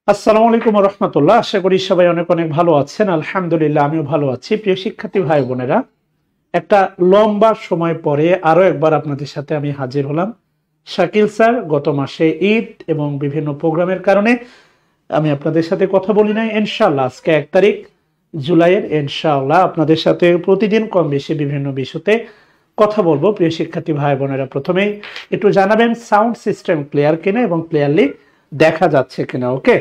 আসসালামু আলাইকুম রহমতুল্লাহ। আশা করি সবাই অনেক অনেক ভালো আছেন। আলহামদুলিল্লাহ আমিও ভালো আছি। প্রিয় শিক্ষার্থী ভাই বোনেরা, একটা লম্বা সময় পরে আরো একবার আপনাদের সাথে আমি হাজির হলাম। শাকিল স্যার গত মাসে ঈদ এবং বিভিন্ন প্রোগ্রামের কারণে আমি আপনাদের সাথে কথা বলি নাই। ইনশাআল্লাহ আজকে 1 তারিখ জুলাইয়ের ইনশাআল্লাহ আপনাদের সাথে প্রতিদিন কম বেশি বিভিন্ন বিষয়তে কথা বলবো। প্রিয় শিক্ষার্থী ভাই বোনেরা, প্রথমেই একটু জানাবেন সাউন্ড সিস্টেম ক্লিয়ার কিনা এবং ক্লিয়ারলি দেখা যাচ্ছে কিনা। ওকে,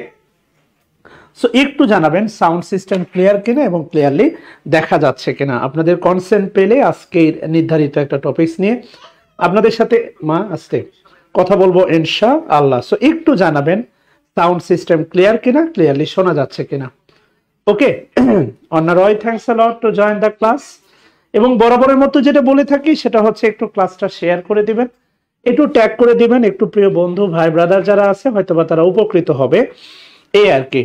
সো একটু জানাবেন সাউন্ড সিস্টেম ক্লিয়ার কিনা এবং ক্লিয়ারলি দেখা যাচ্ছে কিনা। আপনাদের কনসেন্ট পেলে আজকে নির্ধারিত একটা টপিকস নিয়ে আপনাদের সাথে আজকে কথা বলবো ইনশাআল্লাহ। সো একটু জানাবেন সাউন্ড সিস্টেম ক্লিয়ার কিনা, ক্লিয়ারলি শোনা যাচ্ছে কিনা। Okay, Anna Roy, thanks a lot to join the class. এবং বরাবরের মতো যেটা বলে থাকি সেটা হচ্ছে একটু ক্লাসটা শেয়ার করে দিবেন, একটু ট্যাগ করে দিবেন। একটু প্রিয় বন্ধু ভাই ব্রাদার যারা আছে হয়তোবা তারা উপকৃত হবে, এই আর কি।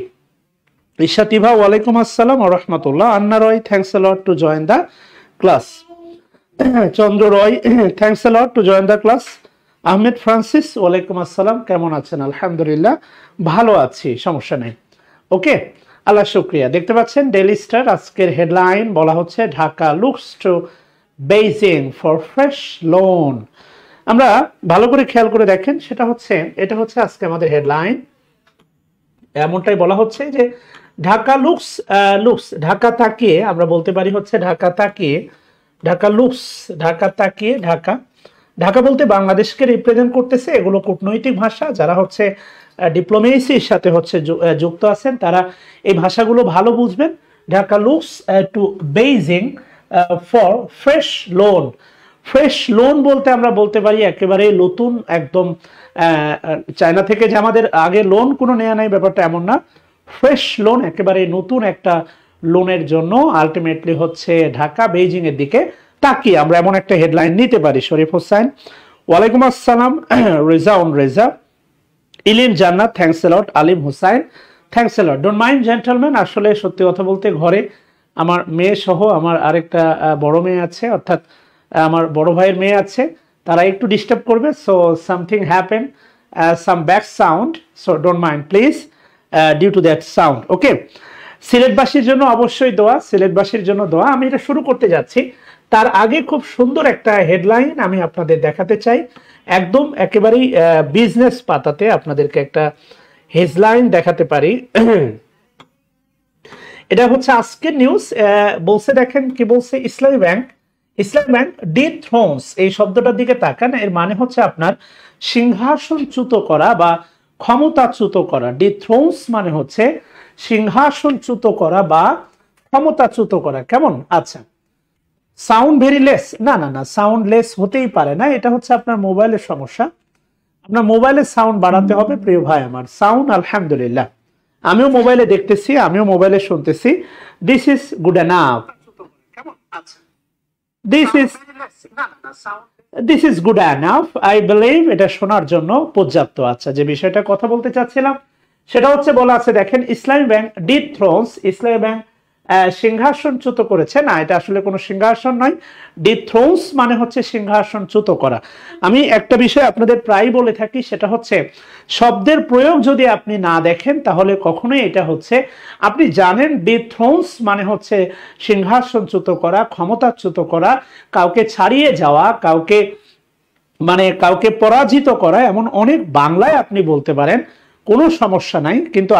ইশাতিভা, ওয়ালাইকুম আসসালাম ওয়া রাহমাতুল্লাহ। Anna Roy, thanks a lot to join the class. Chandra Roy, thanks a lot to join the class. Ahmed Francis, ওয়ালাইকুম আসসালাম, কেমন আছেন? আলহামদুলিল্লাহ ভালো আছি, সমস্যা নেই। ওকে, আল্লাহ শুক্রিয়া। দেখতে পাচ্ছেন ডেইলি স্টার আজকের হেডলাইন বলা হচ্ছে Dhaka looks to Beijing for fresh loan. আমরা ভালো করে খেয়াল করে দেখেন, এটা হচ্ছে আজকে আমাদের হেডলাইন। এমনটাই বলা হচ্ছে যে ঢাকা লুকস ঢাকা তাকিয়ে, আমরা বলতে পারি হচ্ছে ঢাকা তাকিয়ে, ঢাকা লুকস ঢাকা তাকিয়ে, ঢাকা বলতে বাংলাদেশকে রিপ্রেজেন্ট করতেছে। এগুলো কূটনৈতিক ভাষা, যারা হচ্ছে ডিপ্লোমেসির সাথে হচ্ছে যুক্ত আছেন তারা এই ভাষাগুলো ভালো বুঝবেন। Dhaka looks to Beijing for fresh loan. Fresh loan বলতে আমরা বলতে পারি একেবারে নতুন, একদম চায়না থেকে যে আমাদের আগে লোন কোনো নেওয়া নাই ব্যাপারটা এমন না। ফ্রেশ লোন একেবারে নতুন একটা লোনের জন্য আলটিমেটলি হচ্ছে ঢাকা বেইজিং এর দিকে তাকিয়ে আমরা এমন একটা হেডলাইন নিতে পারি। শরীফ হোসেন, ওয়ালাইকুম আসসালাম। রেজা, ইলিম জান্নাত, thanks a lot. Alim Hossain, thanks a lot. Don't mind gentleman, আসলে সত্যি কথা বলতে ঘরে আমার মেয়ে সহ আমার আরেকটা বড় মেয়ে আছে, অর্থাৎ আমার বড় ভাইয়ের মেয়ে আছে, তারা একটু ডিস্টার্ব করবে। So something happen, some back sound, so don't mind please due to that sound. Okay, সিলেটবাসীর জন্য অবশ্যই দোয়া, সিলেটবাসীর জন্য দোয়া। আমি এটা শুরু করতে যাচ্ছি, তার আগে খুব সুন্দর একটা হেডলাইন আমি আপনাদের দেখাতে চাই। একদম একেবারেই বিজনেস পাতাতে আপনাদেরকে একটা হেডলাইন দেখাতে পারি। এটা হচ্ছে আজকের নিউজ। বলছে, দেখেন কি বলছে, ইসলামী ব্যাংক ডিথ্রোনস, এই শব্দটার দিকে তাকান, এর মানে হচ্ছে আপনার সিংহাসনচ্যুত করা বা ক্ষমতাচ্যুত করা। ডিথ্রোনস মানে হচ্ছে সিংহাসনচ্যুত করা বা ক্ষমতাচ্যুত করা। কেমন? আচ্ছা, সাউন্ড ভেরি লেস, না, সাউন্ড লেস হতেই পারে না, এটা হচ্ছে আপনার মোবাইলের সমস্যা। আপনার মোবাইলের সাউন্ড বাড়াতে হবে প্রিয় ভাই আমার। সাউন্ড আলহামদুলিল্লাহ, আমিও মোবাইলে দেখতেছি, আমিও মোবাইলে শুনতেছি। This is good enough. কেমন? আচ্ছা, this is good enough, I believe এটা শোনার জন্য পর্যাপ্ত। আচ্ছা, যে বিষয়টা কথা বলতে চাচ্ছিলাম সেটা হচ্ছে বলা আছে, দেখেন ইসলামী ব্যাংক ডিথ্রোনস, ইসলামী ব্যাংক সিংহাসনচ্যুত করেছে। না, এটা আসলে কোনো সিংহাসন নয়। ডিথ্রোনস মানে হচ্ছে সিংহাসনচ্যুত করা। আমি একটা বিষয় আপনাদের প্রায় বলে থাকি, সেটা হচ্ছে শব্দের প্রয়োগ যদি আপনি না দেখেন তাহলে কখনোই এটা হচ্ছে, আপনি জানেন ডিথ্রোনস মানে হচ্ছে সিংহাসনচ্যুত করা, ক্ষমতাচ্যুত করা, কাউকে ছাড়িয়ে যাওয়া, কাউকে পরাজিত করা, এমন অনেক বাংলায় আপনি বলতে পারেন, কোনো সমস্যা নাই। কিন্তু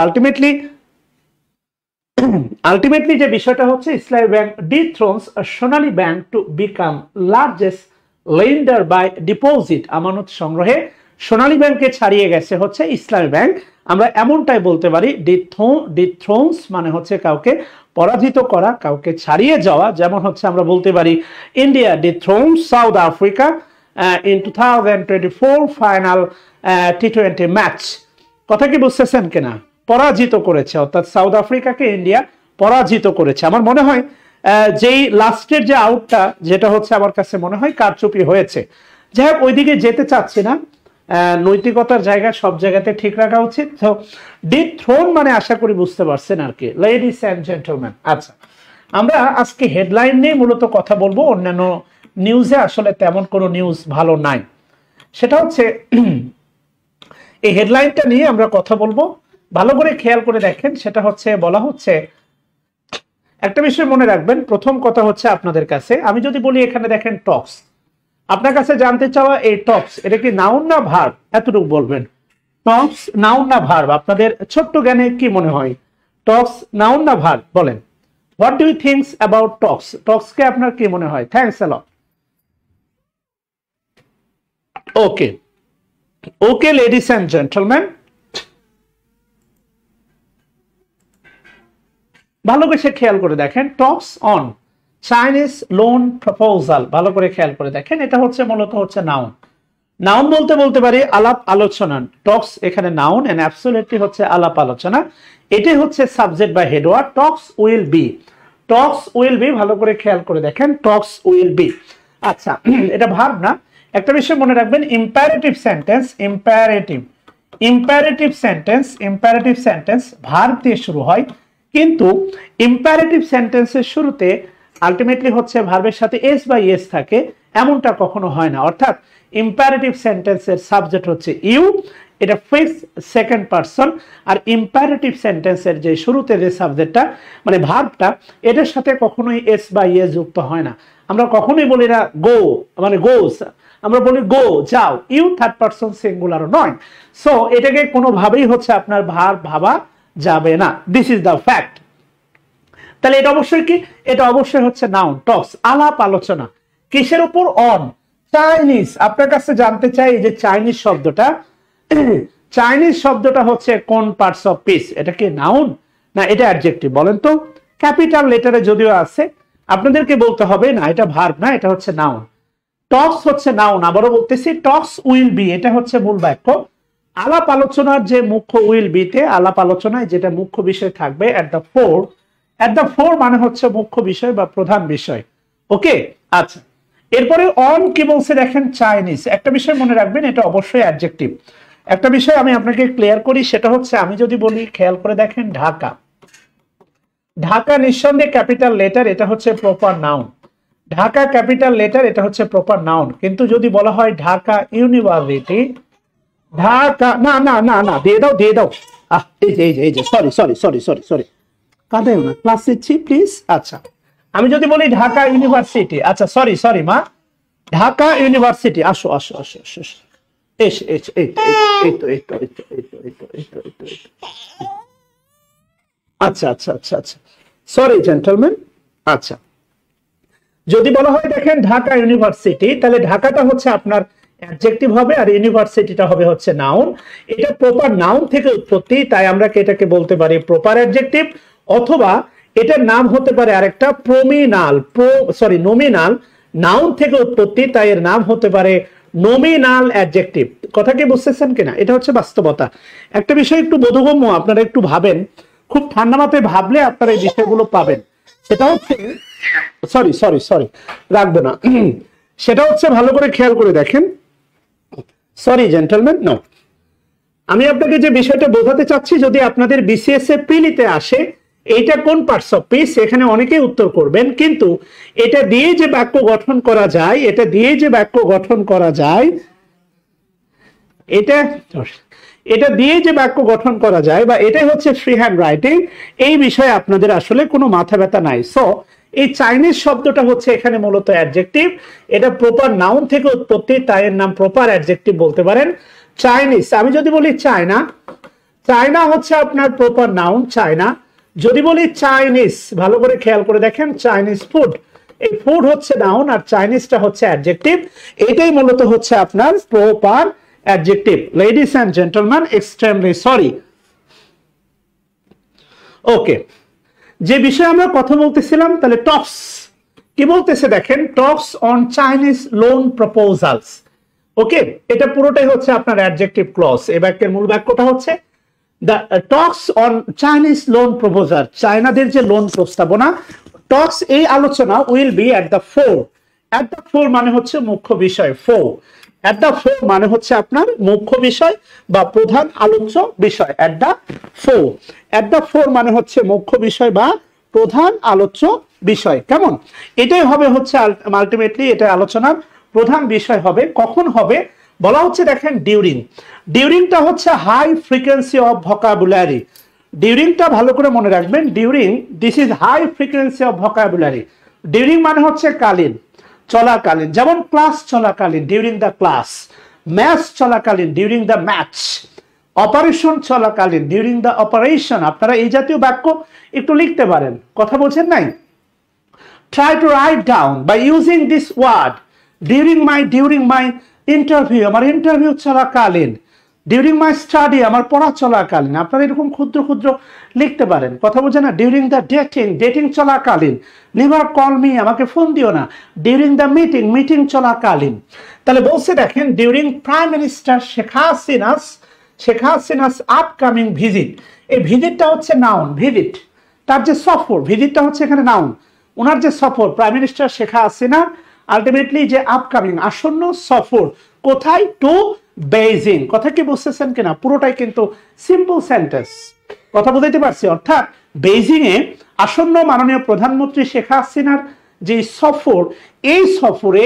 আলটিমেটলি যে বিষয়টা হচ্ছে, Islami bank dethrones Sonali bank to become largest lender by deposit. আমানত সংগ্রহে সোনালী ব্যাংকে ছাড়িয়ে গেছে হচ্ছে ইসলামী ব্যাংক। আমরা এমনটাই বলতে পারি। ডিথ্রোনস মানে হচ্ছে কাউকে পরাজিত করা, কাউকে ছাড়িয়ে যাওয়া। যেমন হচ্ছে আমরা বলতে পারি India dethrones South Africa in 2024 final T20 match. কথা কি বুঝতেছেন কিনা? পরাজিত করেছে, অর্থাৎ সাউথ আফ্রিকাকে ইন্ডিয়া পরাজিত করেছে। আমার মনে হয় যেই লাস্টের যে আউটটা, যেটা হচ্ছে আমার কাছে মনে হয় কারচুপি হয়েছে। যাই হোক, ওইদিকে যেতে চাচ্ছি না, নৈতিকতার জায়গা সব জায়গাতে ঠিক রাখা উচিত। তো ডিথ্রোন মানে আশা করি বুঝতে পারছেন আর কি, লেডিস এন্ড জেন্টলম্যান। আচ্ছা, আমরা আজকে হেডলাইন নিয়ে মূলত কথা বলবো। অন্যান্য নিউজে আসলে তেমন কোনো নিউজ ভালো নাই। সেটা হচ্ছে এই হেডলাইনটা নিয়ে আমরা কথা বলবো ভালো করে খেয়াল করে দেখেন, সেটা হচ্ছে বলা হচ্ছে, একটা বিষয় মনে রাখবেন। প্রথম কথা হচ্ছে আপনাদের কাছে আমি যদি বলি এখানে দেখেন টক্স, আপনার কাছে জানতে চাওয়া এই টক্স এটা কি নাউন না ভার্ব, এতটুকু বলবেন। টক্স নাউন না ভার্ব, আপনাদের ছোট্ট জ্ঞানে কি মনে হয় টক্স নাউন না ভার্ব বলেন? What do you thinks about talks? Talks কে আপনার কি মনে হয়? Thanks a lot. Okay okay ladies and gentleman, ভালো করে খেয়াল করে দেখেন, talks on Chinese loan proposal, ভালো করে খেয়াল করে দেখেন, এটা হচ্ছে মূলত হচ্ছে নাউন। নাউন বলতে বলতে পারি আলাপ আলোচনা, টক্স এখানে নাউন এন্ড অ্যাবসলিউটলি হচ্ছে আলাপ আলোচনা, এটাই হচ্ছে সাবজেক্ট বা headward. Tux will be, Tux will be, ভালো করে খেয়াল করে দেখেন, টক্স উইল বি। আচ্ছা এটা ভার্ব না, একটা বিষয় মনে রাখবেন, imperative sentence, imperative sentence verb দিয়ে শুরু হয়, কিন্তু ইম্পারেটিভ সেন্টেন্সের শুরুতে আলটিমেটলি হচ্ছে ভার্বের সাথে এস বা ইয়েস থাকে, এমনটা কখনো হয় না। অর্থাৎ ইম্পারেটিভ সেন্টেন্সের সাবজেক্ট হচ্ছে ইউ, এটা ফিক্সড সেকেন্ড পারসন, আর ইম্পারেটিভ সেন্টেন্সের যে শুরুতে যে সাবজেক্টটা মানে ভার্বটা, এটার সাথে কখনোই এস বা ইয়েস যুক্ত হয় না। আমরা কখনোই বলি না গো মানে গোস, আমরা বলি গো যাও, ইউ থার্ড পারসন সিঙ্গুলার নয়। সো এটাকে কোনোভাবেই হচ্ছে আপনার ভার্ব ভাবা যাবে না, দিস ইজ দ্য ফ্যাক্ট। তাহলে এটা অবশ্যই কি, এটা অবশ্যই হচ্ছে নাউন। টক্স আলাপ আলোচনা, কিসের উপর? On Chinese. আপনার কাছে জানতে চাই যে চাইনিজ শব্দটা, চাইনিজ শব্দটা হচ্ছে কোন পার্টস অফ পিস, এটা কি নাউন না এটা অ্যাডজেক্টিভ বলেন তো? ক্যাপিটাল লেটারে যদিও আছে, আপনাদেরকে বলতে হবে না এটা ভার্ব না, এটা হচ্ছে নাউন। টক্স হচ্ছে নাউন, আবারও বলতেছি, টক্স উইল বি এটা হচ্ছে মূল বাক্য। আলাপ আলোচনার যে মুখ্য উইল বিতে, আলাপ আলোচনায় যেটা মুখ্য বিষয় থাকবে এট দ্য ফোর মানে হচ্ছে মুখ্য বিষয় বা প্রধান বিষয়। ওকে আচ্ছা, এরপরে অন কি বলছে দেখেন, চাইনিজ। একটা বিষয় মনে রাখবেন, এটা অবশ্যই অ্যাডজেক্টিভ। একটা বিষয় আমি আপনাকে ক্লিয়ার করি, সেটা হচ্ছে আমি যদি বলি খেয়াল করে দেখেন ঢাকা, ঢাকা নিঃসন্দেহে ক্যাপিটাল লেটার, এটা হচ্ছে proper noun. Dhaka capital letter, এটা হচ্ছে প্রপার নাউন। কিন্তু যদি বলা হয় ঢাকা ইউনিভার্সিটি, ঢাকা না না না না দিয়ে দাও দিয়ে দাও, এই যে সরি কাঁদাও না, ক্লাস নিচ্ছি প্লিজ। আচ্ছা আমি যদি বলি ঢাকা ইউনিভার্সিটি, আচ্ছা সরি মা, ঢাকা ইউনিভার্সিটি, আসো আসো আসো আসো আচ্ছা আচ্ছা আচ্ছা আচ্ছা সরি জেন্টলম্যান। আচ্ছা যদি বলা হয় দেখেন ঢাকা ইউনিভার্সিটি, তাহলে ঢাকাটা হচ্ছে আপনার অ্যাডজেক্টিভ হবে আর ইউনিভার্সিটিটা হবে হচ্ছে নাউন। এটা প্রপার নাউন থেকে উৎপত্তি, তাই আমরা এটাকে বলতে পারি প্রপার অ্যাডজেক্টিভ, অথবা এটার নাম হতে পারে আরেকটা নমিনাল, নাউন থেকে উৎপত্তি, তাই এর নাম হতে পারে নমিনাল অ্যাডজেক্টিভ। কথা কি বুঝতেছেন কিনা? এটা হচ্ছে বাস্তবতা। একটা বিষয় একটু বোধগম্য, আপনারা একটু ভাবেন, খুব ঠান্ডা মাথায় ভাবলে আপনারা এই বিষয়গুলো পাবেন। সেটা হচ্ছে সরি রাখবো না, সেটা হচ্ছে ভালো করে খেয়াল করে দেখেন, সরি জেন্টলম্যান নো, আমি আপনাকে যে বিষয়টা বোঝাতে চাচ্ছি, যদি আপনাদের বিসিএস এ প্রিলিতে আসে এইটা কোন পার্টস অফ পিস, এখানে অনেকেই উত্তর করবেন, কিন্তু এটা দিয়ে যে বাক্য গঠন করা যায়, এটা দিয়ে যে বাক্য গঠন করা যায়, এটা দিয়ে যে বাক্য গঠন করা যায়, বা এটাই হচ্ছে ফ্রি হ্যান্ড রাইটিং, এই বিষয়ে আপনাদের আসলে কোনো মাথা ব্যথা নাই। সো এই চাইনিজ শব্দটা হচ্ছে এখানে মূলত অ্যাডজেক্টিভ, এটা প্রপার নাউন থেকে উৎপত্তি, তাই এর নাম প্রপার অ্যাডজেক্টিভ বলতে পারেন। চাইনিজ, আমি যদি বলি চায়না, চায়না হচ্ছে আপনার প্রপার নাউন চায়না। যদি বলি চাইনিজ, ভালো করে খেয়াল করে দেখেন, চাইনিজ ফুড, এই ফুড হচ্ছে নাউন আর চাইনিজটা হচ্ছে অ্যাডজেক্টিভ, এটাই মূলত হচ্ছে আপনার proper adjective. Ladies and gentleman, extremely sorry. Okay, যে বিষয়ে আমরা কথা বলতেছিলাম, তাহলে টক্স কি বলতেছে দেখেন, talks on Chinese loan proposals. ওকে, এটা পুরোটাই হচ্ছে আপনার অ্যাডজেক্টিভ ক্লজ। এই বাক্যের মূল বাক্যটা হচ্ছে the talks on Chinese loan proposal, চায়নাদের যে লোন প্রস্তাবনা, টক্স এই আলোচনা will be at the fore. At the fore মানে হচ্ছে মুখ্য বিষয়, এট দ্য ফোর মানে হচ্ছে আপনার মুখ্য বিষয় বা প্রধান আলোচ্য বিষয়। এট দ্য ফোর মানে হচ্ছে মুখ্য বিষয় বা প্রধান আলোচ্য বিষয়। কেমন? এটাই হবে হচ্ছে আলটিমেটলি, এটা আলোচনার প্রধান বিষয় হবে। কখন হবে? বলা হচ্ছে দেখেন ডিউরিং, ডিউরিংটা হচ্ছে হাই ফ্রিকোয়েন্সি অফ ভোকাবুলারি। ডিউরিংটা ভালো করে মনে রাখবেন, during this is high frequency of vocabulary. During মানে হচ্ছে কালীন, চলাকালীন, যেমন ক্লাস চলাকালীন ডিউরিং দ্য ক্লাস, ম্যাচ চলাকালীন ডিউরিং দ্য ম্যাচ, অপারেশন চলাকালীন ডিউরিং দ্য অপারেশন। আপনারা এই জাতীয় বাক্য একটু লিখতে পারেন, কথা বলছেন নাই? Try to write down by using this word during my interview, আমার ইন্টারভিউ চলাকালীন, ডিউরিং মাই স্টাডি আমার পড়া চলাকালীন। আপনারা এরকম ক্ষুদ্র ক্ষুদ্র লিখতে পারেন, কথা বলছেন না? ডিউরিং দ্য ডেটিং, ডেটিং চলাকালীন, নেভার কল মি আমাকে ফোন দিও না, ডিউরিং দ্য মিটিং, মিটিং চলাকালীন। তাহলে বলছে দেখেন during prime minister Sheikh Hasina's upcoming visit. এই ভিজিটটা হচ্ছে নাউন, ভিজিট, তার যে সফর, ভিজিটটা হচ্ছে এখানে নাউন। ওনার যে সফর prime minister Sheikh Hasina ultimately যে আপকামিং আসন্ন সফর, কোথায়? To Beijing. কথা কি বুঝতেছেন কিনা? পুরোটাই কিন্তু সিম্পল সেন্টেন্স, কথা বুঝাইতে পারছি? অর্থাৎ বেইজিং এ আসন্ন মাননীয় প্রধানমন্ত্রী শেখ হাসিনার যে সফর, এই সফরে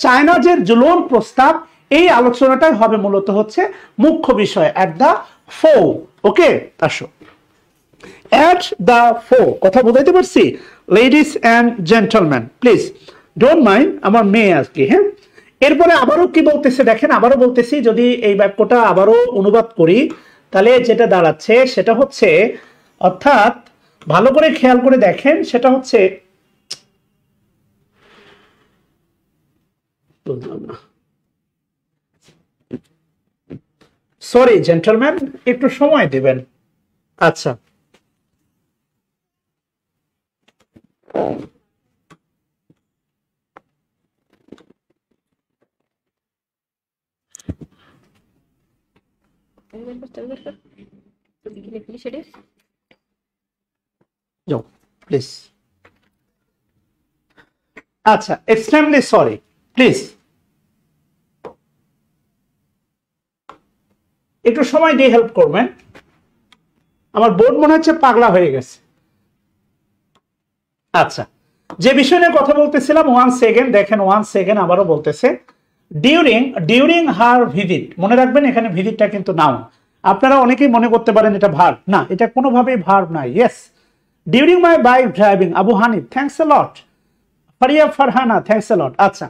চায়না যে জুলুম প্রস্তাব, এই আলোচনাটাই হবে মূলত হচ্ছে মুখ্য বিষয়। এট দ্য ফো, ওকে আসো, এট দ্য ফো, কথা বুঝাইতে পারছি? Ladies and gentleman please don't mind আমার মেয়ে আজকে, হ্যাঁ। এরপরে আবারও কি বলতেছে দেখেন, আবারও বলতেছি, যদি এই বাক্যটা আবারও অনুবাদ করি তাহলে যেটা দাঁড়াচ্ছে সেটা হচ্ছে, অর্থাৎ ভালো করে খেয়াল করে দেখেন, সেটা হচ্ছে, সরি জেন্টলম্যান একটু সময় দিবেন। আচ্ছা, প্লিজ, আচ্ছা, এক্সট্রিমলি সরি, প্লিজ একটু সময় দিয়ে হেল্প করবেন। আমার বোর্ড মনে হচ্ছে পাগলা হয়ে গেছে। আচ্ছা, যে বিষয় নিয়ে কথা বলতেছিলাম, ওয়ান সেকেন্ড দেখেন, ওয়ান সেকেন্ড আবারও বলতেছে ডিউরিং হার ভিজিট। মনে রাখবেন এখানে ভিজিটটা কিন্তু নাউন। আপনারা অনেকেই মনে করতে পারেন এটা ভার্ব, না, এটা কোনোভাবেই ভার্ব নাই। Yes, during my bike driving, Abu Hanif thanks a lot, Faria Farhana thanks a lot. আচ্ছা,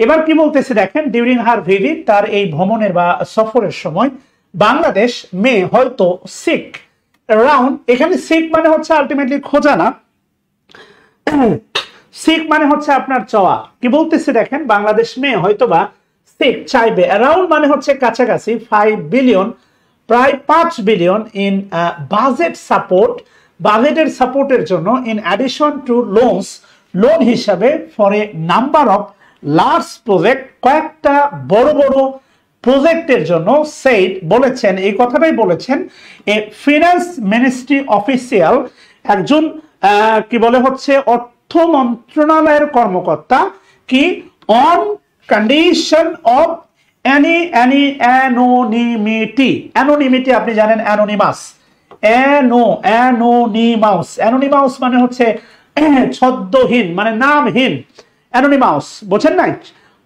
এবার কি বলতেছে দেখেন, ডিউরিং হার ভিজিট, তার এই ভ্রমণের বা সফরের সময় বাংলাদেশ মে হয়তো সিক অ্যারাউন্ড, এখানে সিক মানে হচ্ছে আলটিমেটলি খোঁজা না, সিক মানে হচ্ছে আপনার চাওয়া। কি বলতেছে দেখেন, বাংলাদেশ মে হয়তোবা সিক চাইবে, অ্যারাউন্ড মানে হচ্ছে কাছাকাছি, 5 বিলিয়ন প্রায় 5 বিলিয়ন ইন বাজেট সাপোর্ট, বাজেটের সাপোর্টের জন্য, in addition to loans, loan হিসাবে, for a number of large project, কয়েকটা বড় বড় প্রজেক্টের জন্য, সেইড বলেছেন, এই কথাটাই বলেছেন এ ফিনান্স মিনিস্ট্রি অফিসিয়াল, একজন কি বলে হচ্ছে অর্থ মন্ত্রণালয়ের কর্মকর্তা, কি on condition of anonymity. Anonymity আপনি জানেন, অ্যানোনিমাস, অ্যানোনিমাস মানে হচ্ছে ছদ্মহীন, মানে নামহীন, অ্যানোনিমাস, বোঝেন নাই?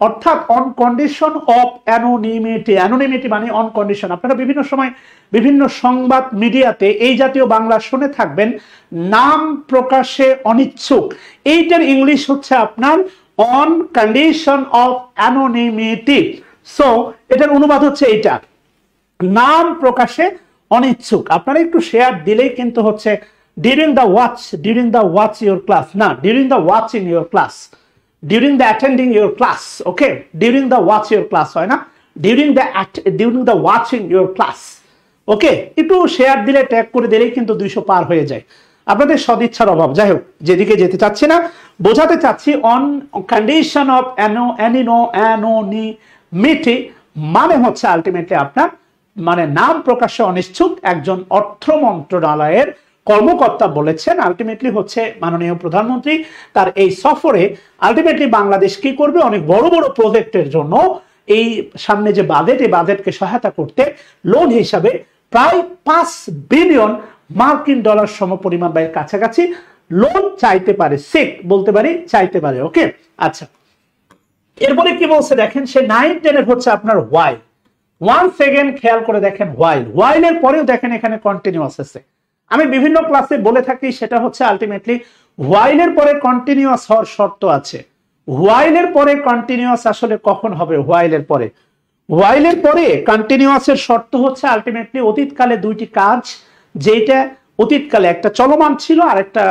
অর্থাৎ on condition of anonymity, anonymity মানে অন কন্ডিশন। আপনারা বিভিন্ন সময় বিভিন্ন সংবাদ মিডিয়াতে এই জাতীয় বাংলা শুনে থাকবেন, নাম প্রকাশে অনিচ্ছুক, এইটার ইংলিশ হচ্ছে আপনার on condition of anonymity. So এটার অনুবাদ হচ্ছে এইটা, নাম প্রকাশে অনিচ্ছুক। আপনারা একটু শেয়ার দিলেই কিন্তু হচ্ছে during the watch your class, না, during the watching your class, during the attending your class, okay, during the watch your class হয় না, during the watching your class, okay, একটু শেয়ার দিলে, ট্যাগ করে দিলেই কিন্তু 200 পার হয়ে যায়। আপনাদের সদিচ্ছার অভাব, যাই হোক, যেদিকে যেতে চাচ্ছি না, বোঝাতে চাচ্ছি অন কন্ডিশন অফ অ্যানোনিমিটি মানে হচ্ছে আলটিমেটলি আপনার মানে নাম প্রকাশে অনিচ্ছুক একজন অর্থ মন্ত্রণালয়ের কর্মকর্তা বলেছেন, আলটিমেটলি হচ্ছে মাননীয় প্রধানমন্ত্রী তার এই সফরে আলটিমেটলি বাংলাদেশ কি করবে, অনেক বড় বড় প্রজেক্টের জন্য এই সামনে যে বাজেট, এই বাজেটকে সহায়তা করতে লোন হিসাবে প্রায় 5 বিলিয়ন মার্কিন ডলার সমপরিমাণ বা কাছাকাছি লোন চাইতে পারে, সিক বলতে পারি, চাইতে পারে, ওকে। আচ্ছা, এরপরে কি বলছে দেখেন, সে 9-10 হচ্ছে আপনার ওয়াই, ওয়ান্স এগেন খেয়াল করে দেখেন হোয়াইল এর পরেও দেখেন এখানে কন্টিনিউয়াস আছে। আমি বিভিন্ন ক্লাসে বলে থাকি সেটা হচ্ছে আলটিমেটলি হোয়াইল এর পরে কন্টিনিউয়াস হওয়ার শর্ত আছে। হোয়াইল এর পরে কন্টিনিউয়াস আসলে কখন হবে? হোয়াইল এর পরে কন্টিনিউয়াসের শর্ত হচ্ছে আলটিমেটলি অতীতকালে দুইটি কাজ, যেটা অতীতকালে একটা চলমান ছিল আর একটা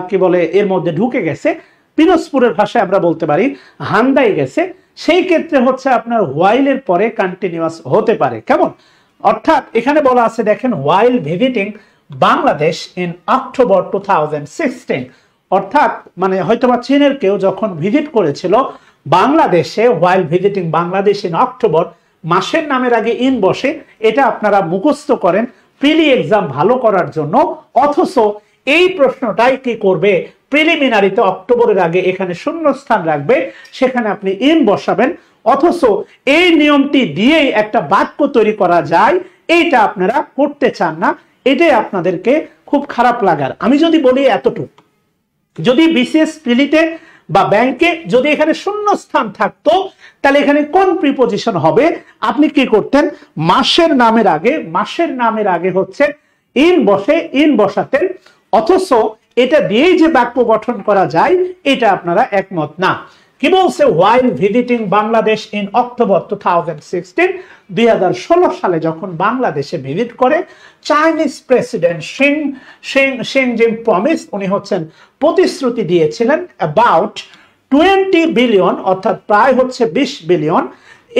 কি বলে এর মধ্যে ঢুকে গেছে, পিরোজপুরের ভাষায় আমরা বলতে পারি হান্দাই গেছে, সেই ক্ষেত্রে হচ্ছে আপনার হোয়াইলের পরে কন্টিনিউয়াস হতে পারে। কেমন? অর্থাৎ এখানে বলা আছে দেখেন while visiting Bangladesh in October 2016, অর্থাৎ মানে হয়তোবা চীনের কেউ যখন ভিজিট করেছিল বাংলাদেশে, while visiting Bangladesh in October, মাসের নামের আগে ইন বসে, এটা আপনারা মুখস্থ করেন প্রিলি এক্সাম ভালো করার জন্য। অথচ এই প্রশ্নটাই কি করবে, প্রিলিমিনারিতে অক্টোবরের আগে এখানে শূন্যস্থান রাখবে, সেখানে আপনি ইন বসাবেন। অথচ এই নিয়মটি দিয়েই একটা বাক্য তৈরি করা যায়, এইটা আপনারা করতে চান না, এটাই আপনাদেরকে খুব খারাপ লাগার। আমি যদি বলি এতটুকু, যদি বিসিএস প্রিলিতে বা ব্যাংকে যদি এখানে শূন্যস্থান থাকতো, তাহলে এখানে কোন প্রিপজিশন হবে? আপনি কি করতেন? মাসের নামের আগে হচ্ছে ইন বসাতেন। অথচ এটা দিয়েই যে বাক্য গঠন করা যায়, এটা আপনারা একমত না। কি বলছে? While visiting Bangladesh in October 2016, 2016 সালে যখন বাংলাদেশে ভিজিট করে চাইনিজ প্রেসিডেন্ট শিং জিন প্রমিস, উনি হচ্ছেন প্রতিশ্রুতি দিয়েছিলেন অ্যাবাউট 20 বিলিয়ন, অর্থাৎ প্রায় হচ্ছে 20 বিলিয়ন,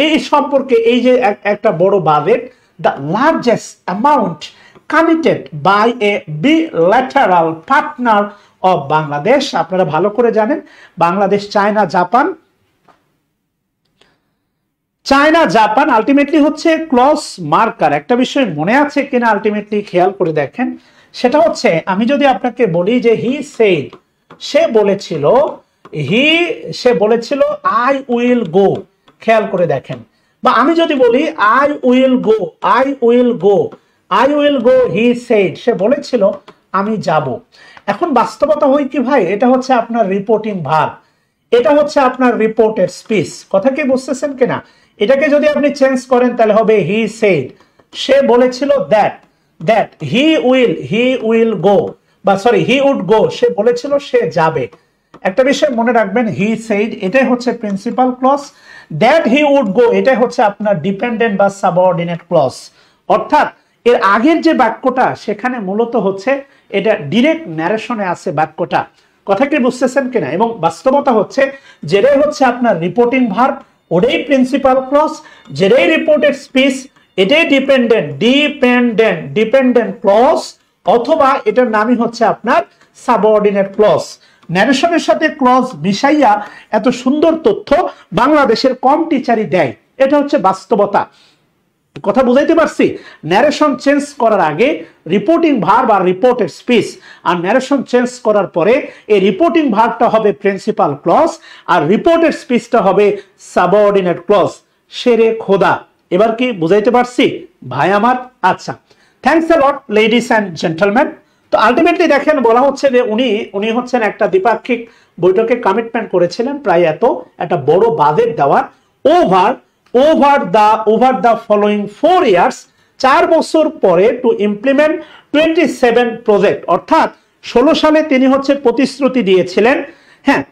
এই সম্পর্কে এই যে একটা বড় budget, the largest amount committed by a bilateral partner of Bangladesh. আপনারা ভালো করে জানেন বাংলাদেশ, চায়না জাপান আলটিমেটলি হচ্ছে ক্লস মার্কার। একটা বিষয় মনে আছে কিনা আলটিমেটলি খেয়াল করে দেখেন, সেটা হচ্ছে আমি যদি আপনাকে বলি যে সে বলেছিল আই উইল গো, খেয়াল করে দেখেন। বা আমি যদি বলি I will go, he said, সে বলেছিল আমি যাব। এখন বাস্তবতা হয় কি ভাই, এটা হচ্ছে আপনার রিপোর্টিং ভার্ব, এটা হচ্ছে আপনার রিপোর্টের স্পিচ। কথা কি বুঝতেছেন কিনা? এটাকে যদি আপনি চেঞ্জ করেন তাহলে হবে হি সেড, সে বলেছিল দ্যাট হি উইল গো, বা সরি হি উড গো, সে বলেছিল সে যাবে। একটা বিষয় মনে রাখবেন, হি সেড এটাই হচ্ছে principal clause, that he would go এটাই হচ্ছে আপনার ডিপেন্ডেন্ট বা সাবঅর্ডিনেট ক্লজ। অর্থাৎ এর আগের যে বাক্যটা সেখানে মূলত হচ্ছে এটা ডিরেক্ট ন্যারেশনে আছে বাক্যটা। কথা কি বুঝতেছেন কিনা? এবং বাস্তবতা হচ্ছে যেটাই হচ্ছে আপনার রিপোর্টিং ভার্ব ওটাই প্রিন্সিপাল ক্লজ, যেটাই রিপোর্টেড স্পিচ এটাই ডিপেন্ডেন্ট ক্লজ, অথবা এটার নামই হচ্ছে আপনার সাবঅর্ডিনেট ক্লজ। ন্যারেশনের সাথে ক্লজ মিশাইয়া এত সুন্দর তথ্য বাংলাদেশের কম টিচারই দেয়, এটা হচ্ছে বাস্তবতা। কথা বুঝাইতে পারছি? ন্যারেশন চেঞ্জ করার আগে রিপোর্টিং ভার্ব আর রিপোর্টেড স্পিচ, আর ন্যারেশন চেঞ্জ করার পরে এই রিপোর্টিং ভার্বটা হবে প্রিন্সিপাল ক্লজ আর রিপোর্টেড স্পিচটা হবে সাবঅর্ডিনেট ক্লজ। শেরে খোদা, এবার কি বুঝাইতে পারছি ভাই আমার? আচ্ছা, thanks a lot ladies and gentleman. তো আলটিমেটলি দেখেন বলা হচ্ছে যে উনি হচ্ছেন একটা দ্বিপাক্ষিক বৈঠকে কমিটমেন্ট করেছিলেন প্রায় একটা বড় বাজেট দেওয়ার over the following 4 years, 4 বছর পরে টু ইমপ্লিমেন্ট 27 প্রজেক্ট। অর্থাৎ 16 সালে তিনি হচ্ছে প্রতিশ্রুতি দিয়েছিলেন, হ্যাঁ,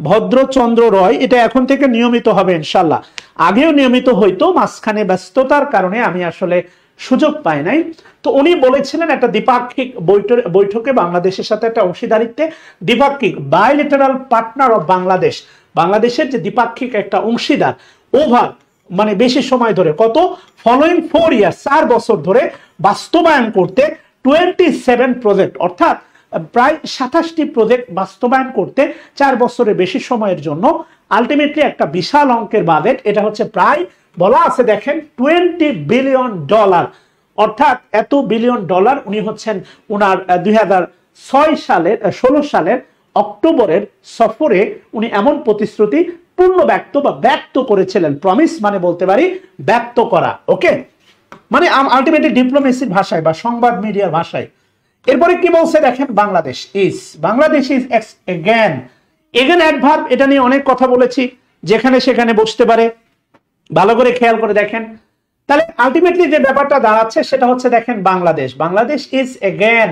ভদ্রচন্দ্র রয়, এটা এখন থেকে নিয়মিত হবে ইনশাল্লাহ। আগেও নিয়মিত হইতো, মাঝখানে ব্যস্ততার কারণে আমি আসলে সুযোগ পাই নাই। তো উনি বলেছিলেন একটা দ্বিপাক্ষিক বৈঠকে বাংলাদেশের সাথে একটা অংশীদারিত্বে, দ্বিপাক্ষিক বাইলেটারাল পার্টনার অফ বাংলাদেশের যে দ্বিপাক্ষিক একটা অংশীদার, ওভার মানে বেশি সময় ধরে, কত ফলোইং 4 ইয়ার্স 4 বছর ধরে বাস্তবায়ন করতে 27 প্রজেক্ট, অর্থাৎ প্রায় 27টি প্রজেক্ট বাস্তবায়ন করতে 4 বছরের বেশি সময়ের জন্য আলটিমেটলি একটা বিশাল অঙ্কের বাজেট। এটা হচ্ছে প্রায় বলা আছে দেখেন $20 বিলিয়ন, অর্থাৎ এত বিলিয়ন ডলার উনি হচ্ছেন উনার 2016 সালের অক্টোবরের সফরে উনি এমন প্রতিশ্রুতি ব্যক্ত করেছিলেন। প্রমিস মানে বলতে পারি ব্যক্ত করা, ওকে, মানে আলটিমেটলি ডিপ্লোমেসির ভাষায় বা সংবাদ মিডিয়ার ভাষায়। এরপরে কি বলছে দেখেন, বাংলাদেশ ইজ এগেন অ্যাডভার্ব, এটা নিয়ে অনেক কথা বলেছি, যেখানে সেখানে বসতে পারে। ভালো করে খেয়াল করে দেখেন, তাহলে আলটিমেটলি যে ব্যাপারটা দাঁড়াচ্ছে সেটা হচ্ছে দেখেন Bangladesh, Bangladesh is again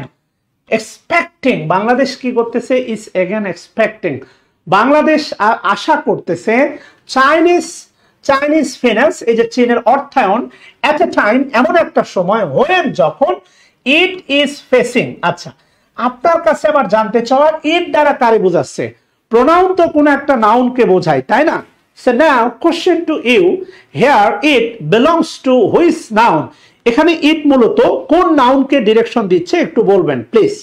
expecting, Bangladesh কি করতেছে, ইজ এগেন এক্সপেক্টিং, বাংলাদেশ আশা করতেছে চাইনিজ ফিন্যান্স, এই যে চীনের অর্থায়ন, এট এ টাইম, এমন একটা সময়, হোয়েন, যখন, ইট ইজ ফেসিং। আচ্ছা, আপনার কাছে আবার জানতে চাওয়া, ইট দ্বারা কারে বোঝাচ্ছে? প্রোনাউন তো কোনো একটা নাউনকে বোঝায়, তাই না? So now question to you, here it belongs to which noun? এখানে ইট মূলত কোন নাউনকে ডিরেকশন দিচ্ছে একটু বলবেন প্লিজ।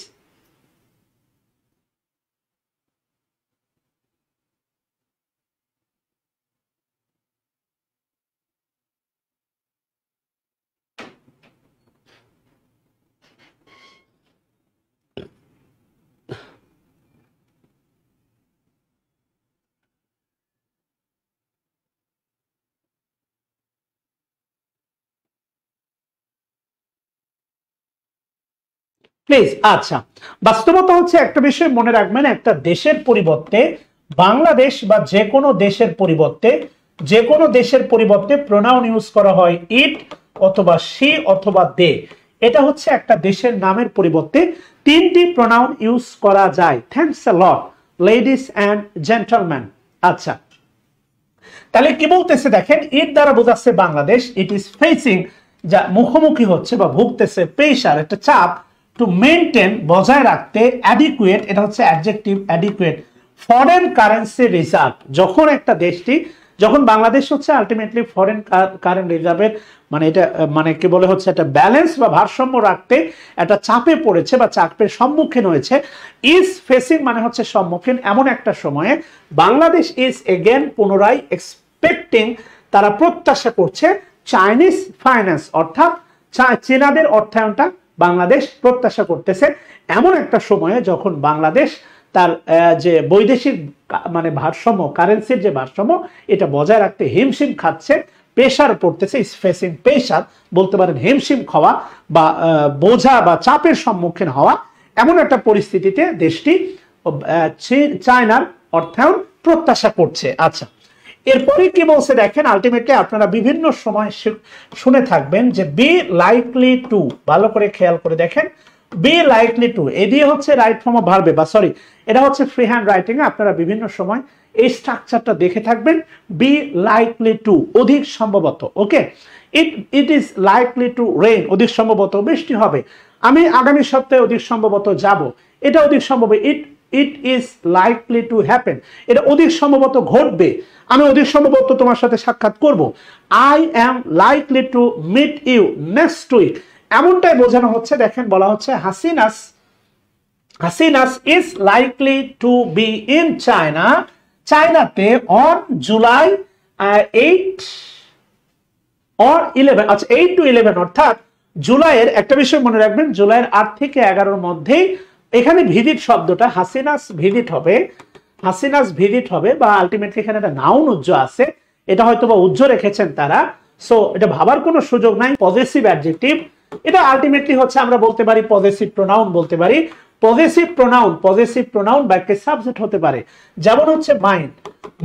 প্লিজ। আচ্ছা, বাস্তবতা হচ্ছে একটা বিষয় মনে রাখবেন, একটা দেশের পরিবর্তে বাংলাদেশ বা যে কোনো দেশের পরিবর্তে প্রোনাউন ইউজ করা হয় ইট অথবা শি অথবা দে। এটা হচ্ছে একটা দেশের নামের পরিবর্তে তিনটি প্রোনাউন ইউজ করা যায়। Thanks a lot ladies and gentleman. আচ্ছা, তাহলে কি বলতেছে দেখেন, ইট দ্বারা বোঝাচ্ছে বাংলাদেশ, ইট ইজ ফেসিং, যা মুখোমুখি হচ্ছে বা ভুগতেছে, প্রেসার, একটা চাপ, টু মেনটেন, বজায় রাখতে, অ্যাডিকুয়েট, এটা হচ্ছে adjective, adequate, foreign currency reserve, যখন একটা দেশটি, যখন বাংলাদেশ হচ্ছে আলটিমেটলি ফরেন কারেন্ট রিজার্ভের মানে এটা মানে কি বলে হচ্ছে একটা ব্যালেন্স বা ভারসাম্য রাখতে একটা চাপে পড়েছে বা চাপের সম্মুখীন হয়েছে। ইজ ফেসিং মানে হচ্ছে সম্মুখীন, এমন একটা সময়ে বাংলাদেশ ইজ এগেন, পুনরায়, এক্সপেক্টিং, তারা প্রত্যাশা করছে, চাইনিজ ফাইন্যান্স, অর্থাৎ চীনাদের অর্থায়নটা বাংলাদেশ প্রত্যাশা করতেছে এমন একটা সময়ে যখন বাংলাদেশ তার যে বৈদেশিক মানে ভারসাম্য, কারেন্সির যে ভারসাম্য, এটা বজায় রাখতে হিমশিম খাচ্ছে, প্রেসার পড়তেছে, ইজ ফেসিং প্রেসার, বলতে পারেন হিমশিম খাওয়া বা বোঝা বা চাপের সম্মুখীন হওয়া, এমন একটা পরিস্থিতিতে দেশটি চায়নার অর্থায়ন প্রত্যাশা করছে। আচ্ছা, এরপরে কি বলছে দেখেন, আলটিমেটলি আপনারা বিভিন্ন সময় শুনে থাকবেন যে বি লাইকলি টু, ভালো করে খেয়াল করে দেখেন, বি লাইকলি টু, এ দিয়ে হচ্ছে রাইট ফর্ম অফ ভার্বে, বা সরি, এটা হচ্ছে ফ্রি হ্যান্ড রাইটিং এ আপনারা বিভিন্ন সময় এই স্ট্রাকচারটা দেখে থাকবেন, বি লাইকলি টু, অধিক সম্ভবত। Okay, it is likely to rain, অধিক সম্ভবত বৃষ্টি হবে, আমি আগামী সপ্তাহে অধিক সম্ভবত যাব, এটা অধিক সম্ভব, ইট ইজ লাইকলি টু হ্যাপেন, এটা অধিক সম্ভবত ঘটবে, আমি অধিক সম্ভবত তোমার সাথে সাক্ষাৎ করব, I am likely to meet you next week, এমনটাই বোঝানো হচ্ছে। দেখেন, বলা হচ্ছে Hasina's is likely to be in China, চায়নাতে অন জুলাই 8 or 11, আচ্ছা 8 to 11, অর্থাৎ জুলাইয়ের, একটা বিষয় মনে রাখবেন, জুলাইয়ের 8 থেকে 11-র মধ্যেই এখানে ভিজিট শব্দটা হাসিনাস ভিজিট হবে, বা আলটিমেটলি এখানে একটা নাউন উজ্জ আছে, এটা হয়তো বা উজ্জ রেখেছেন তারা, সো এটা ভাবার কোনো সুযোগ নাই, পজেসিভ অ্যাডজেক্টিভ, এটা আলটিমেটলি হচ্ছে আমরা বলতে পারি পজেসিভ প্রোনাউন বলতে পারি। পজেসিভ প্রোনাউন বাক্যের সাবজেক্ট হতে পারে, যেমন হচ্ছে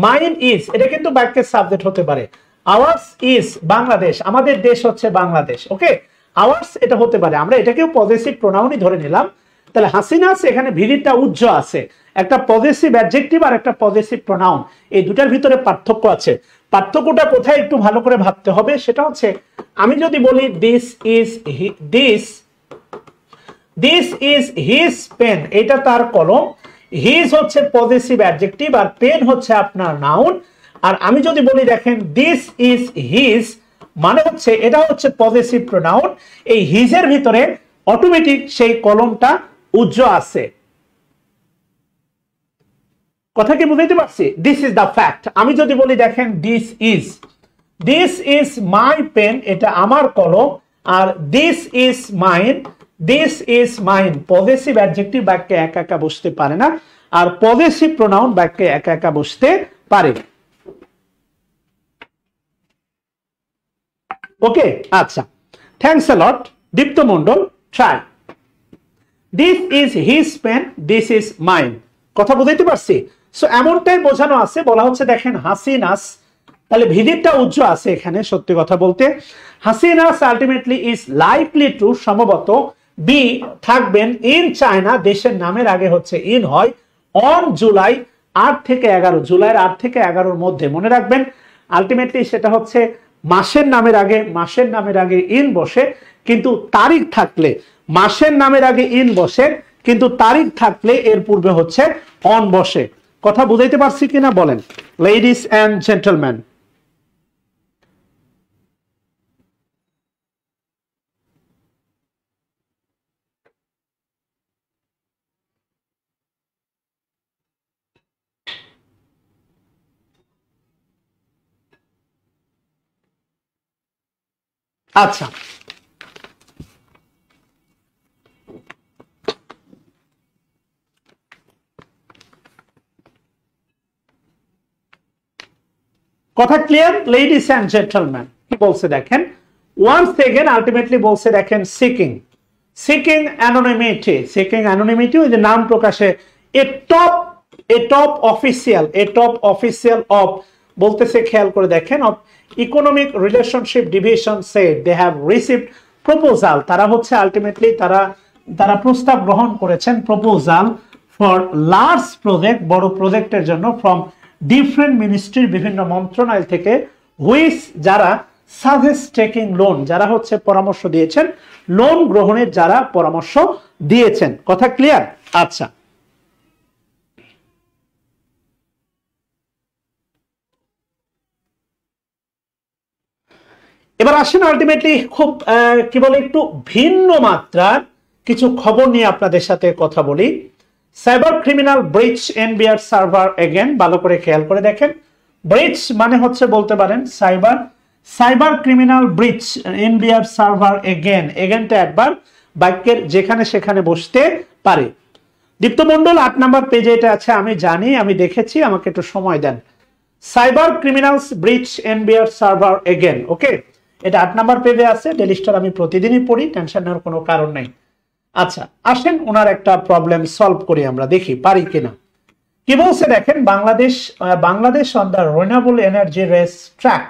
মাইন ইজ, এটা কিন্তু বাক্যের সাবজেক্ট হতে পারে। আওয়ার্স ইজ, বাংলাদেশ, আমাদের দেশ হচ্ছে বাংলাদেশ। ওকে, আওয়ার্স এটা হতে পারে, আমরা এটাকেও পজেসিভ প্রোনাউনই ধরে নিলাম। তাহলে হাসিনাস, এখানে ভিজিটটা উজ্জ আছে, একটা পজেসিভ অ্যাডজেক্টিভ আর একটা পজেসিভ প্রোনাউন, এই দুটার ভিতরে পার্থক্য আছে। পার্থক্যটা কোথায় একটু ভালো করে ভাবতে হবে, সেটা হচ্ছে আমি যদি বলি দিস ইজ হিজ পেন, এটা তার কলম, হিজ হচ্ছে পজেসিভ অ্যাডজেক্টিভ আর পেন হচ্ছে আপনার নাউন। আর আমি যদি বলি দেখেন দিস ইজ হিজ, মানে হচ্ছে এটা হচ্ছে পজেসিভ প্রোনাউন, এই হিজের ভিতরে অটোমেটিক সেই কলমটা উজ্জ আছে। কথা কি বুঝাইতে পারছি? This is the fact. আমি যদি বলি দেখেন দিস ইজ মাই পেন, এটা আমার কলম, আর this is mine possessive adjective বাক্যে একা একা বসতে পারে না, আর পজেসিভ প্রোনাউন বাক্যে একা একা বসতে পারে। ওকে, আচ্ছা, thanks a lot Dipta Mondal. Try, this is his pen, this is mine, কথা বুঝাইতে পারছি? সো এমনটাই বোঝানো আছে, বলা হচ্ছে দেখেন তাহলে ভিজিটটা উজ্জ্বল আছে এখানে সত্যি কথা বলতে। Hasina ultimately is likely two সম্ভবত বি থাকবেন ইন চায়না, দেশের নামের আগে হচ্ছে ইন হয়, অন জুলাই 8 থেকে 11, জুলাইয়ের 8 থেকে 11-র মধ্যে। মনে রাখবেন আলটিমেটলি সেটা হচ্ছে মাসের নামের আগে ইন বসে, কিন্তু তারিখ থাকলে মাসের নামের আগে ইন বসে, কিন্তু তারিখ থাকলে এর পূর্বে হচ্ছে অন বসে। কথা বুঝাইতে পারছি কিনা বলেন লেডিস এন্ড জেন্টলম্যান? আচ্ছা, কথা ক্লিয়ার লেডিস এন্ড জেন্টলম্যান? কি বলছে দেখেন, ওয়ান্স এগেন আলটিমেটলি বলছে দেখেন সিকিং অ্যানোনিমিটি, ওই যে নাম প্রকাশে এ টপ অফিসিয়াল অফ বলতেছে, খেয়াল করে দেখেন, of economic relationship division said they have received proposal, তারা হচ্ছে আলটিমেটলি তারা প্রস্তাব গ্রহণ করেছেন, প্রপোজাল ফর লার্জ প্রজেক্ট, বড় প্রজেক্টের জন্য, ফ্রম ডিফারেন্ট মিনিস্ট্রির, বিভিন্ন মন্ত্রণালয় থেকে, হুইচ যারা সাজেস্ট টেকিং লোন, যারা হচ্ছে পরামর্শ দিয়েছেন, লোন গ্রহণের যারা পরামর্শ দিয়েছেন। কথা ক্লিয়ার? আচ্ছা, এবার আসেন আলটিমেটলি খুব কি বলে একটু ভিন্ন মাত্রার কিছু খবর নিয়ে আপনাদের সাথে কথা বলি। সাইবার ক্রিমিনাল ব্রিচ এনবিআর সার্ভার এগেন, ভালো করে খেয়াল করে দেখেন, ব্রিচ মানে হচ্ছে বলতে পারেন সাইবার ক্রিমিনাল ব্রিচ এনবিআর সার্ভার এগেনটা একবার বাক্যের যেখানে সেখানে বসতে পারে। দীপ্ত মন্ডল 8 নম্বর পেজে এটা আছে, আমি জানি, আমি দেখেছি, আমাকে একটু সময় দেন। সাইবার ক্রিমিনালস ব্রিচ এনবিআর সার্ভার এগেন, ওকে, এটা 8 নম্বর পেজে আছে। ডেইলি স্টার আমি প্রতিদিনই পড়ি, টেনশন নেওয়ার কোনো কারণ নেই। আচ্ছা, আসেন ওনার একটা প্রবলেম সলভ করি, আমরা দেখি পারি কিনা। কি বলছে দেখেন, Bangladesh on the renewable energy race track,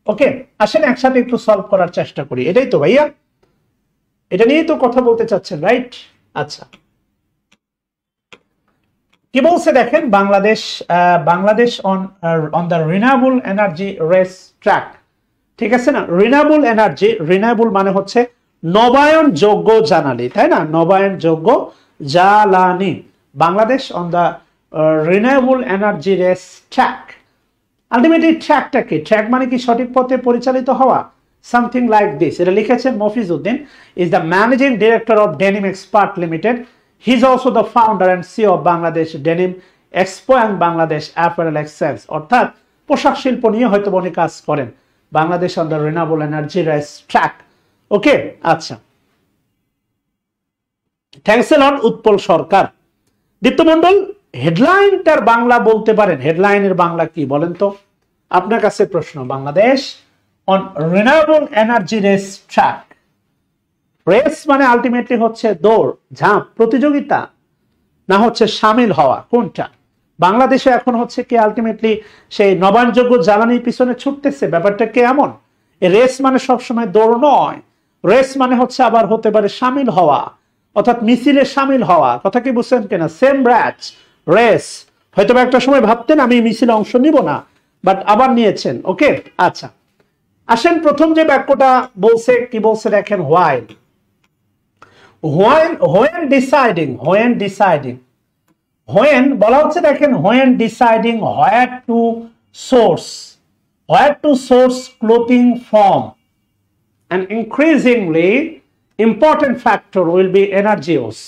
okay, আসেন একসাথে একটু সলভ করার চেষ্টা করি। এটাই তো ভাইয়া, এটা নিয়েই তো কথা বলতে চাচ্ছেন, রাইট? আচ্ছা, কি বলছে দেখেন, Bangladesh on the renewable energy race track, ঠিক আছে না? রিনিউয়েবল এনার্জি, রিনিউয়েবল মানে হচ্ছে নবায়নযোগ্য জ্বালানি, তাই না? নবায়নযোগ্য জ্বালানি, Bangladesh on the renewable energy race track. Ultimately ট্র্যাকটা কি? ট্র্যাক মানে কি সঠিক পথে পরিচালিত হওয়া, সামথিং লাইক দিস। এটা লিখেছেন Mofiz Uddin, is the managing director of Denim Expert Limited, he is also the founder and CEO of Bangladesh Denim Expo and Bangladesh Apparel Exchange, অর্থাৎ পোশাক শিল্প নিয়ে হয়তো উনি কাজ করেন। Bangladesh on the renewable energy race track, okay. আচ্ছা, thanks a lot Utpal Sarkar. Dipto Mondal, হেডলাইনটার বাংলা বলতে পারেন, হেডলাইনের বাংলা কি বলেন তো? আপনার কাছে প্রশ্ন। Bangladesh on renewable energy race track, race মানে আলটিমেটলি হচ্ছে দৌড়, ঝাঁপ, প্রতিযোগিতা, না হচ্ছে সামিল হওয়া, কোনটা? বাংলাদেশে এখন হচ্ছে কি আলটিমেটলি সেই নবায়নযোগ্য জ্বালানির পিছনে ছুটতেছে, ব্যাপারটা কি এমন? রেস মানে সবসময় দৌড় নয়, রেস মানে হচ্ছে আবার হতে পারে সামিল হওয়া, অর্থাৎ মিছিলে সামিল হওয়া। কথা কি বুঝছেন কিনা? সেম ব্যাচ রেস, হয়তো একটা সময় ভাবতেন আমি মিছিলে অংশ নিব না, বাট আবার নিয়েছেন, ওকে। আচ্ছা, আসেন প্রথম যে বাক্যটা বলছে, কি বলছে দেখেন, when deciding, when বলা হচ্ছে দেখেন, when deciding where to source clothing from, an increasingly important factor will be energy use.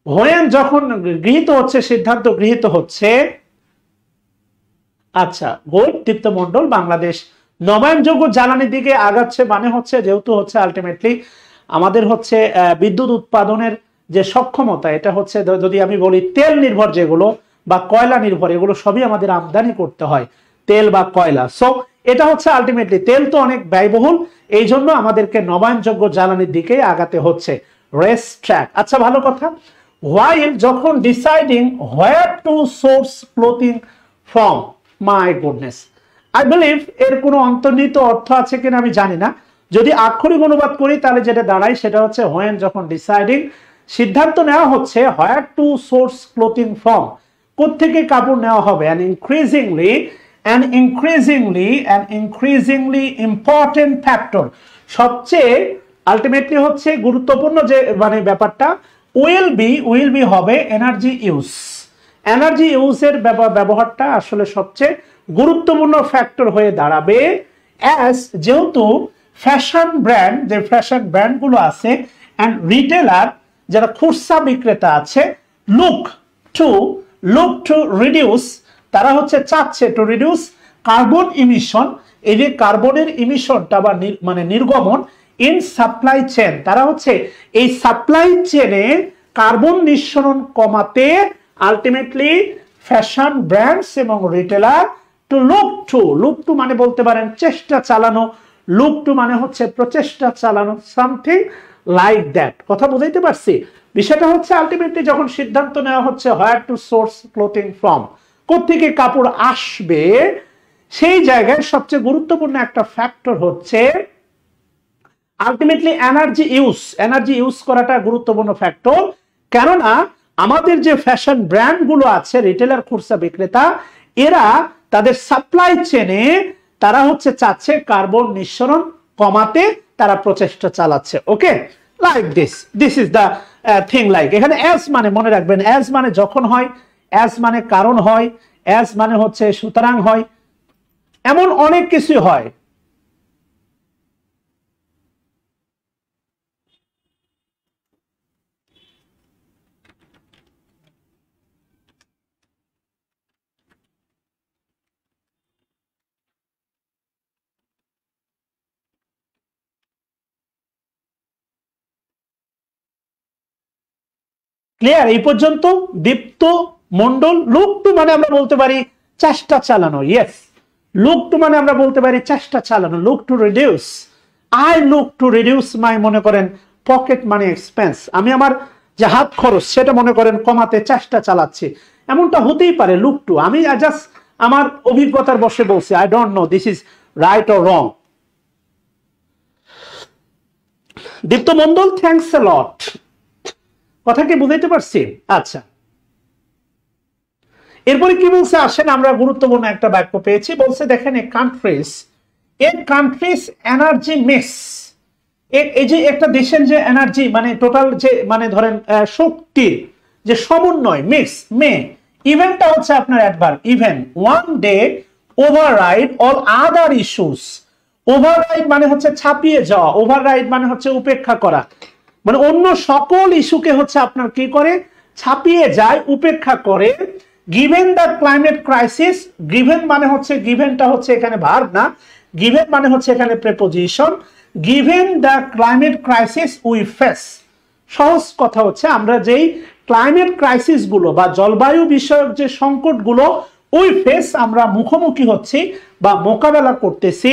when যখন গৃহীত হচ্ছে, সিদ্ধান্ত গৃহীত হচ্ছে, আচ্ছা গুড দীপ্ত মন্ডল, বাংলাদেশ নবায়নযোগ্য জ্বালানির দিকে আগাচ্ছে, মানে হচ্ছে যেহেতু হচ্ছে আলটিমেটলি আমাদের হচ্ছে বিদ্যুৎ উৎপাদনের যে সক্ষমতা, এটা হচ্ছে যদি আমি বলি তেল নির্ভর যেগুলো বা কয়লা নির্ভর, এগুলো সবই আমাদের আমদানি করতে হয়, তেল বা কয়লা। সো এটা হচ্ছে আলটিমেটলি তেল তো অনেক ব্যয়বহুল, এই জন্য আমাদেরকে নবায়নযোগ্য জ্বালানির দিকে আগাতে হচ্ছে, রেস ট্র্যাক। আচ্ছা, ভালো কথা। while যখন deciding where to source clothing from, my goodness, I believe এর কোনো অন্তর্নিহিত অর্থ আছে কিনা আমি জানি না। যদি আক্ষরিক অনুবাদ করি তাহলে যেটা দাঁড়ায় সেটা হচ্ছে হোয়েন, যখন ডিসাইডিং, সিদ্ধান্ত নেওয়া হচ্ছে হোয়ার টু সোর্স ক্লোথিং ফ্রম, কোত্থেকে কাপড় নেওয়া হবে, and increasingly important factor, সবচেয়ে আলটিমেটলি হচ্ছে গুরুত্বপূর্ণ যে মানে ব্যাপারটা উইল বি হবে এনার্জি ইউজ। এনার্জি ইউজের ব্যবহারটা আসলে সবচেয়ে গুরুত্বপূর্ণ ফ্যাক্টর হয়ে দাঁড়াবে, অ্যাজ যেহেতু ফ্যাশন ব্র্যান্ড, যে ফ্যাশন ব্র্যান্ডগুলো আছে অ্যান্ড রিটেলার, যারা খুচরা বিক্রেতা আছে, লুক টু রিডিউস, তারা হচ্ছে চাচ্ছে টু রিডিউস কার্বন ইমিশন, এই যে কার্বনের ইমিশনটা বা মানে নির্গমন ইন সাপ্লাই চেন, তারা হচ্ছে এই সাপ্লাই চেনে কার্বন নিঃসরণ কমাতে আলটিমেটলি ফ্যাশন ব্র্যান্ডস এবং রিটেলার টু লুক টু মানে বলতে পারেন চেষ্টা চালানো, লুক টু মানে হচ্ছে প্রচেষ্টা চালানো, সামথিং লাইক দ্যাট। কথা বুঝাইতে পারছি? বিষয়টা হচ্ছে আলটিমেটলি যখন সিদ্ধান্ত নেওয়া হচ্ছে হোয়ার টু সোর্স ক্লোথিং ফ্রম, কোত্থেকে কাপড় আসবে, সেই জায়গায় সবচেয়ে গুরুত্বপূর্ণ একটা ফ্যাক্টর হচ্ছে আলটিমেটলি এনার্জি ইউজ করাটা গুরুত্বপূর্ণ ফ্যাক্টর। কেননা আমাদের যে ফ্যাশন ব্র্যান্ড গুলো আছে, রিটেলার খুচরা বিক্রেতা, এরা তাদের সাপ্লাই চেনে তারা হচ্ছে চাচ্ছে কার্বন নিঃসরণ কমাতে তারা প্রচেষ্টা চালাচ্ছে। Okay, like this is the thing. Like এখানে অ্যাজ মানে মনে রাখবেন, অ্যাজ মানে যখন হয়, অ্যাজ মানে কারণ হয়, অ্যাজ মানে হচ্ছে সুতরাং হয়, এমন অনেক কিছু হয়। ক্লিয়ার এই পর্যন্ত? দীপ্ত মন্ডল, লুক টু মানে আমরা বলতে পারি চেষ্টা চালানো। ইয়েস, লুক টু মানে আমরা বলতে পারি চেষ্টা চালানো। Look to reduce, I look to reduce my, মনে করেন পকেট মানি এক্সপেন্স, আমি আমার যে হাত খরচ সেটা মনে করেন কমাতে চেষ্টা চালাচ্ছি, এমনটা হতেই পারে। লুক টু, আমি জাস্ট আমার অভিজ্ঞতার বসে বলছি, I don't know this is right or wrong. Dipto Mondal, thanks a lot. কথা কি বুঝাইতে পারছি? আচ্ছা, এরপরে কি বলছে আসেন, আমরা গুরুত্বপূর্ণ একটা বাক্য পেয়েছি। বলছে দেখেন, এ কান্ট্রিজ এনার্জি মিক্স, এই যে একটা দেশের যে এনার্জি মানে টোটাল যে মানে ধরেন শক্তির যে সমন্বয়, মিক্স মে, ইভেন্টটা হচ্ছে আপনার adverb, even one day override all other issues. Override মানে হচ্ছে ছাপিয়ে যাওয়া, ওভাররাইড মানে হচ্ছে উপেক্ষা করা, মানে অন্য সকল ইস্যুকে হচ্ছে আপনার কি করে, ছাপিয়ে যায়, উপেক্ষা করে। Given the climate crisis, given মানে হচ্ছে, গিভেনটা হচ্ছে এখানে ভার্ব না, গিভেন মানে হচ্ছে এখানে preposition. Given the climate crisis we face, সহজ কথা হচ্ছে আমরা যেই ক্লাইমেট ক্রাইসিস গুলো বা জলবায়ু বিষয়ক যে সংকটগুলো উই ফেস, আমরা মুখোমুখি হচ্ছি বা মোকাবেলা করতেছি,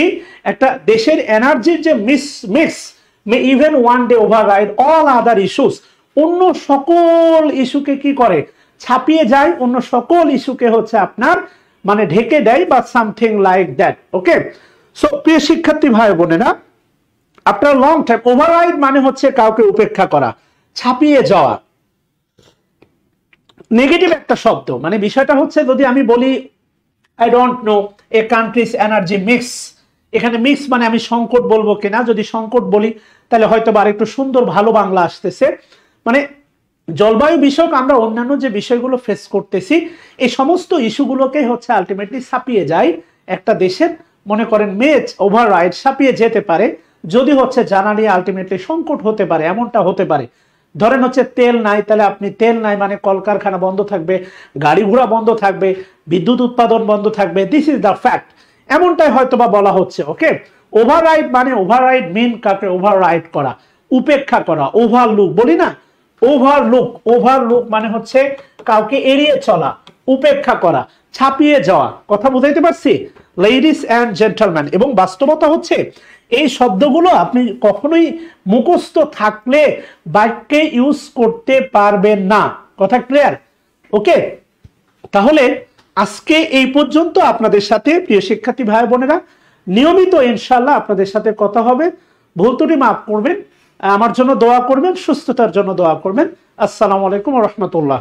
একটা দেশের এনার্জির যে মিক্স মে even one day override all other issues, অন্য সকল ইস্যুকে কি করে, ছাপিয়ে যায়, অন্য সকল ইস্যুকে হচ্ছে আপনার মানে ঢেকে দেয় বা something like that. Okay, so প্রিয় শিক্ষার্থী ভাই বোনেরা, আপনার লং টাইম, ওভাররাইড মানে হচ্ছে কাউকে উপেক্ষা করা, ছাপিয়ে যাওয়া, নেগেটিভ একটা শব্দ। মানে বিষয়টা হচ্ছে যদি আমি বলি I don't no A countries energy mix, এখানে মিক্স মানে আমি সংকট বলবো কিনা, যদি সংকট বলি তাহলে হয়তো বা আরেকটু সুন্দর ভালো বাংলা আসতেছে। মানে জলবায়ু বিষয়ক আমরা অন্যান্য যে বিষয়গুলো ফেস করতেছি, এই সমস্ত ইস্যুগুলোকে হচ্ছে আলটিমেটলি ছাপিয়ে যায় একটা দেশের, মনে করেন মেজ ওভাররাইড ছাপিয়ে যেতে পারে যদি হচ্ছে জ্বালানি আলটিমেটলি সংকট হতে পারে, এমনটা হতে পারে। ধরেন হচ্ছে তেল নাই, তাহলে আপনি তেল নাই মানে কলকারখানা বন্ধ থাকবে, গাড়ি ঘোড়া বন্ধ থাকবে, বিদ্যুৎ উৎপাদন বন্ধ থাকবে, দিস ইজ দ্য ফ্যাক্ট, এমনটাই হয়তো বা বলা হচ্ছে। ওকে, ওভাররাইড মানে ওভাররাইড মিন কাকে ওভাররাইড করা, উপেক্ষা করা, ওভারলুক বলি না, ওভারলুক মানে হচ্ছে কাউকে এড়িয়ে চলা, উপেক্ষা করা, ছাপিয়ে যাওয়া। কথা বুঝাইতে পারছি লেডিস এন্ড জেন্টলম্যান? এবং বাস্তবতা হচ্ছে এই শব্দগুলো আপনি কখনোই মুখস্থ থাকলে বাক্যে ইউজ করতে পারবেন না। কথা ক্লিয়ার? ওকে, তাহলে আজকে এই পর্যন্ত আপনাদের সাথে প্রিয় শিক্ষার্থী ভাই বোনেরা, নিয়মিত ইনশাআল্লাহ আপনাদের সাথে কথা হবে। ভুল ত্রুটি মাফ করবেন, আমার জন্য দোয়া করবেন, সুস্থতার জন্য দোয়া করবেন। আসসালামু আলাইকুম ওয়া রাহমাতুল্লাহ।